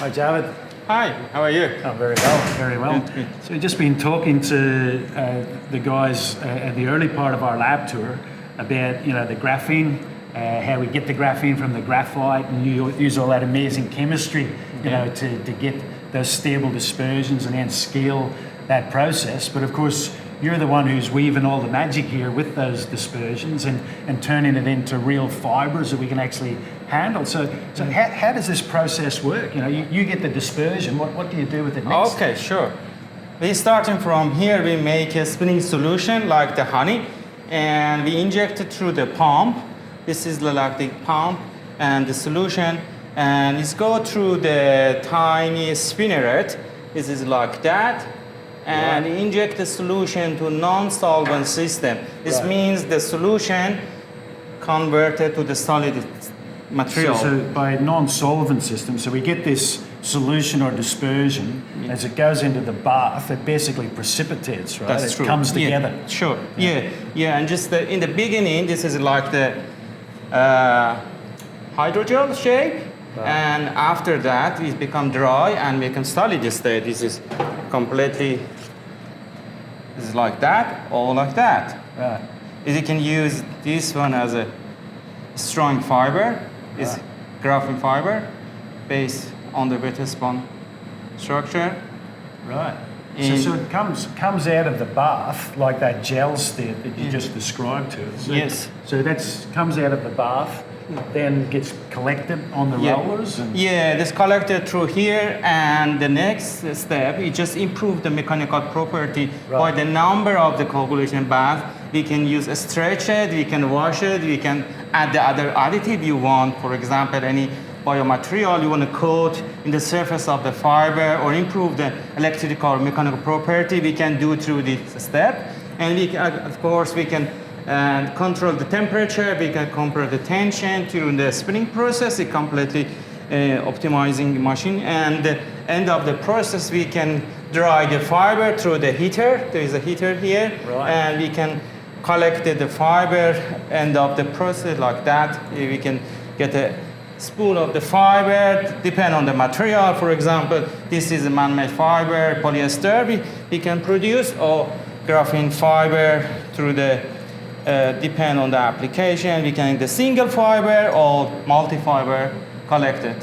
Hi, Javid. Hi, how are you? Oh, very well, very well. Good. So we've just been talking to the guys at the early part of our lab tour about, the graphene, how we get the graphene from the graphite, and you use all that amazing chemistry, to get those stable dispersions and then scale that process. But of course, you're the one who's weaving all the magic here with those dispersions and turning it into real fibres that we can actually handle. So how does this process work? You get the dispersion. What do you do with it next? Okay, sure. We're starting from here. We make a spinning solution like the honey, and we inject it through the pump. This is the lactic pump and the solution, and it's go through the tiny spinneret. This is like that. And inject the solution to non-solvent system. This means the solution converted to the solid material. So by non-solvent system, so we get this solution or dispersion, as it goes into the bath, it basically precipitates, right? That's true. It comes together. Yeah, sure. Yeah. And just in the beginning, this is like the hydrogel shape. Right. And after that, it become dry and become solid state. This is completely, this is like that or like that. Right. You can use this one as a strong fiber. It's graphene fiber based on the beta spun structure. Right. So it comes out of the bath like that gel state that you just described to us. So, yes. So that comes out of the bath, then gets collected on the rollers? This collected through here, and the next step is just improve the mechanical property by the number of the coagulation bath. We can use a stretch it, we can wash it, we can add the other additive you want. For example, any biomaterial you want to coat in the surface of the fiber or improve the electrical or mechanical property, we can do through this step. And we can, of course, we can control the temperature, we can control the tension during the spinning process, it completely optimizing the machine. And the end of the process, we can dry the fiber through the heater. There is a heater here, and we can collect the fiber, end of the process like that. We can get a spool of the fiber, depend on the material. For example, this is a man-made fiber, polyester, we can produce, or graphene fiber through the depend on the application. We can get the single fiber or multi-fiber collected.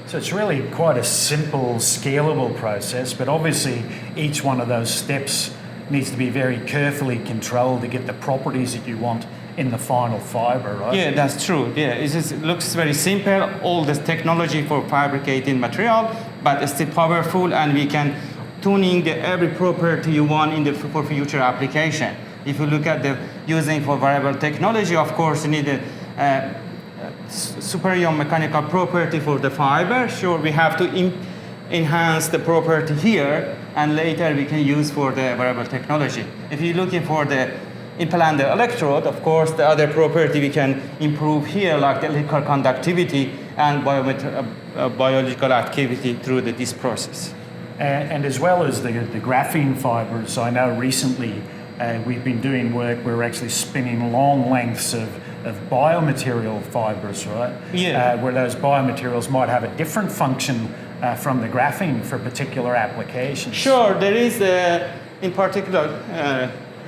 So it's really quite a simple, scalable process, but obviously each one of those steps needs to be very carefully controlled to get the properties that you want in the final fiber, right? Yeah, that's true. Yeah, it looks very simple, all this technology for fabricating material, but it's still powerful, and we can tuning every property you want for future application. If you look at the using for variable technology, of course, you need a superior mechanical property for the fiber. Sure, we have to enhance the property here, and later we can use for the variable technology. If you're looking for the implant the electrode, of course, the other property we can improve here, like the electrical conductivity and biological activity through this process. And as well as the graphene fibers, I know recently we've been doing work where we're actually spinning long lengths of biomaterial fibers, right? Yeah. Where those biomaterials might have a different function from the graphene for particular applications. Sure, there is in particular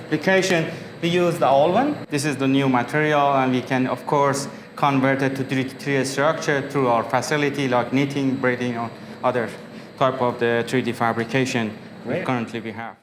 application, we use the olefin. This is the new material, and we can, of course, convert it to 3D structure through our facility, like knitting, braiding, or other type of the 3D fabrication currently we have.